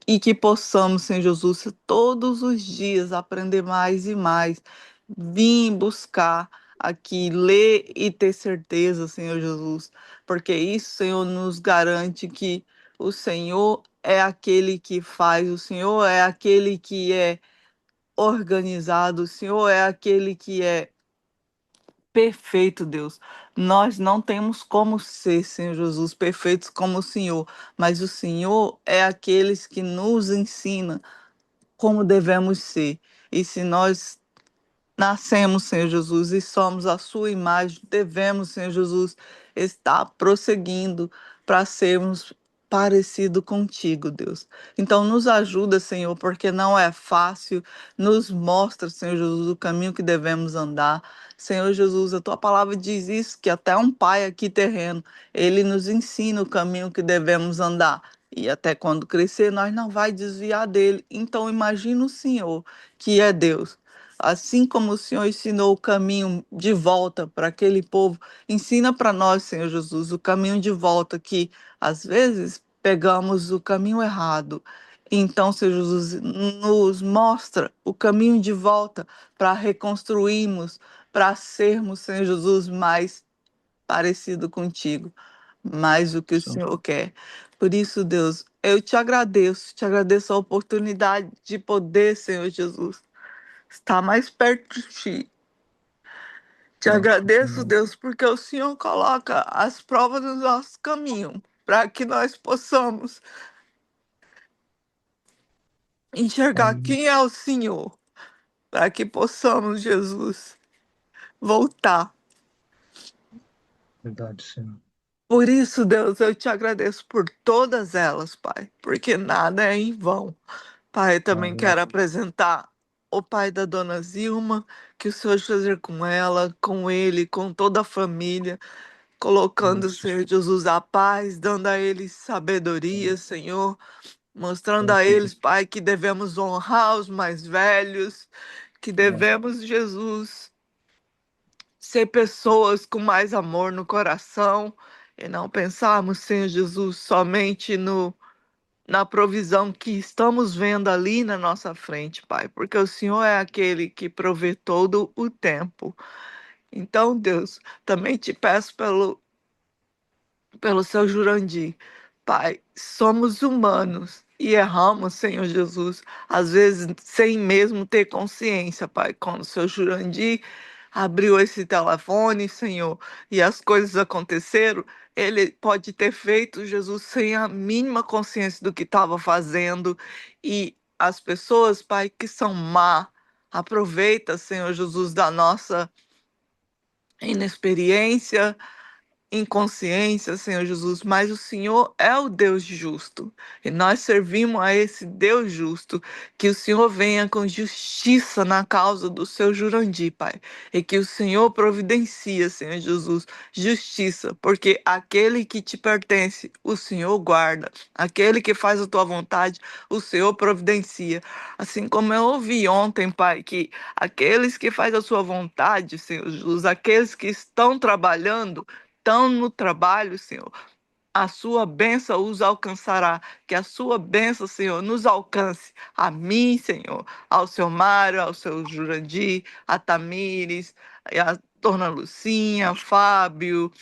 E que possamos, Senhor Jesus, todos os dias aprender mais e mais, vir buscar aqui, ler e ter certeza, Senhor Jesus, porque isso, Senhor, nos garante que o Senhor é aquele que faz, o Senhor é aquele que é organizado, o Senhor é aquele que é perfeito, Deus. Nós não temos como ser, Senhor Jesus, perfeitos como o Senhor, mas o Senhor é aqueles que nos ensina como devemos ser. E se nós nascemos, Senhor Jesus, e somos a sua imagem, devemos, Senhor Jesus, estar prosseguindo para sermos parecido contigo, Deus. Então nos ajuda, Senhor, porque não é fácil, nos mostra, Senhor Jesus, o caminho que devemos andar. Senhor Jesus, a tua palavra diz isso, que até um pai aqui terreno, ele nos ensina o caminho que devemos andar. E até quando crescer, nós não vai desviar dele. Então imagina o Senhor, que é Deus. Assim como o Senhor ensinou o caminho de volta para aquele povo, ensina para nós, Senhor Jesus, o caminho de volta, que às vezes pegamos o caminho errado. Então, Senhor Jesus, nos mostra o caminho de volta para reconstruirmos, para sermos, Senhor Jesus, mais parecido contigo, mais do que o Senhor quer. Por isso, Deus, eu te agradeço a oportunidade de poder, Senhor Jesus, estar mais perto de ti. Te agradeço, Deus, porque o Senhor coloca as provas no nosso caminho, para que nós possamos enxergar quem é o Senhor, para que possamos, Jesus, voltar. Verdade, Senhor. Por isso, Deus, eu te agradeço por todas elas, Pai, porque nada é em vão. Pai, eu também Amém. quero apresentar o pai da dona Zilma, que o Senhor esteja com ela, com ele, com toda a família, colocando, Isso. Senhor Jesus, a paz, dando a eles sabedoria, Senhor, mostrando a Isso. eles, Pai, que devemos honrar os mais velhos, que devemos, Jesus, ser pessoas com mais amor no coração e não pensarmos, Senhor Jesus, somente no na provisão que estamos vendo ali na nossa frente, Pai, porque o Senhor é aquele que provê todo o tempo. Então, Deus, também te peço pelo seu Jurandir. Pai, somos humanos e erramos, Senhor Jesus, às vezes sem mesmo ter consciência, Pai. Quando o seu Jurandir abriu esse telefone, Senhor, e as coisas aconteceram, ele pode ter feito, Jesus, sem a mínima consciência do que estava fazendo. E as pessoas, Pai, que são má, aproveita, Senhor Jesus, da nossa inexperiência, inconsciência, Senhor Jesus, mas o Senhor é o Deus justo e nós servimos a esse Deus justo. Que o Senhor venha com justiça na causa do seu Jurandir, Pai, e que o Senhor providencia, Senhor Jesus, justiça, porque aquele que te pertence, o Senhor guarda, aquele que faz a tua vontade, o Senhor providencia. Assim como eu ouvi ontem, Pai, que aqueles que fazem a sua vontade, Senhor Jesus, aqueles que estão trabalhando, estão no trabalho, Senhor, a sua bênção os alcançará. Que a sua bênção, Senhor, nos alcance. A mim, Senhor, ao seu Mário, ao seu Jurandir, a Tamires, a dona Lucinha, Fábio,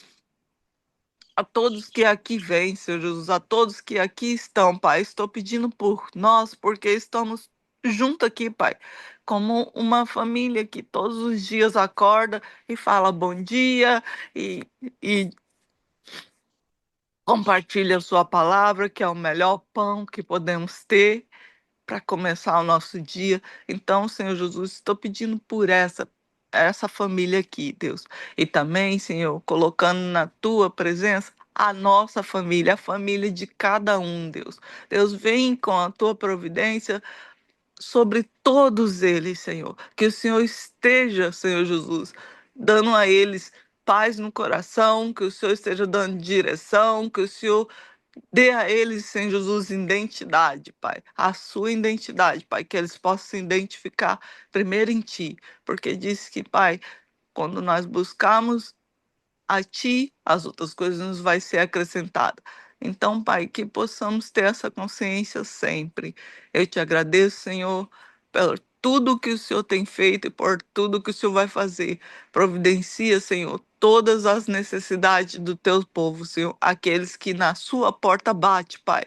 a todos que aqui vêm, Senhor Jesus, a todos que aqui estão, Pai. Estou pedindo por nós, porque estamos juntos aqui, Pai, como uma família que todos os dias acorda e fala bom dia e compartilha a sua palavra, que é o melhor pão que podemos ter para começar o nosso dia. Então, Senhor Jesus, estou pedindo por essa família aqui, Deus. E também, Senhor, colocando na tua presença a nossa família, a família de cada um, Deus. Deus, vem com a tua providência sobre todos eles, Senhor. Que o Senhor esteja, Senhor Jesus, dando a eles paz no coração, que o Senhor esteja dando direção, que o Senhor dê a eles, Senhor Jesus, identidade, Pai. A sua identidade, Pai, que eles possam se identificar primeiro em Ti. Porque diz que, Pai, quando nós buscamos a Ti, as outras coisas nos vai ser acrescentada. Então, Pai, que possamos ter essa consciência sempre. Eu te agradeço, Senhor, pelo tudo que o Senhor tem feito e por tudo que o Senhor vai fazer. Providencia, Senhor, todas as necessidades do teu povo, Senhor, aqueles que na sua porta bate, Pai.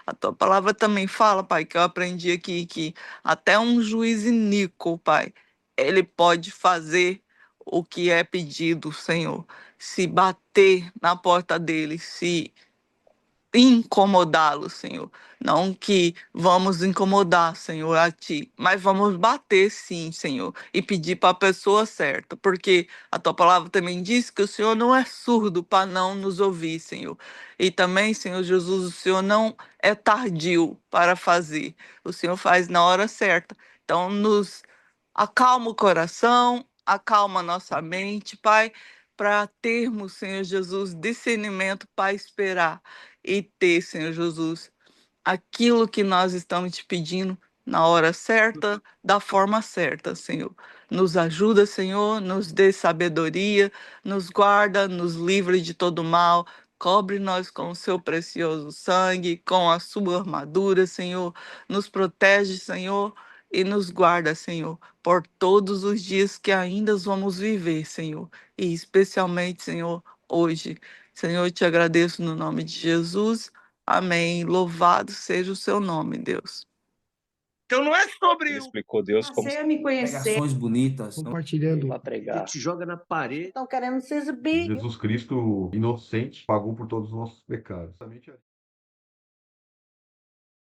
A tua palavra também fala, Pai, que eu aprendi aqui, que até um juiz iníquo, Pai, ele pode fazer o que é pedido, Senhor. Se bater na porta dele, se incomodá-lo, Senhor. Não que vamos incomodar, Senhor, a Ti, mas vamos bater sim, Senhor, e pedir para a pessoa certa, porque a Tua palavra também diz que o Senhor não é surdo para não nos ouvir, Senhor. E também, Senhor Jesus, o Senhor não é tardio para fazer, o Senhor faz na hora certa. Então, nos acalma o coração, acalma a nossa mente, Pai, para termos, Senhor Jesus, discernimento para esperar e ter, Senhor Jesus, aquilo que nós estamos te pedindo na hora certa, da forma certa, Senhor. Nos ajuda, Senhor, nos dê sabedoria, nos guarda, nos livre de todo mal, cobre nós com o seu precioso sangue, com a sua armadura, Senhor. Nos protege, Senhor, e nos guarda, Senhor, por todos os dias que ainda vamos viver, Senhor. E especialmente, Senhor, hoje. Senhor, eu te agradeço no nome de Jesus. Amém. Louvado seja o seu nome, Deus. Então não é sobre Ele explicou Deus como Passei a me conhecer. Pregações bonitas. Compartilhando. Para pregar. Te joga na parede. Estão querendo se exibir. Jesus Cristo, inocente, pagou por todos os nossos pecados.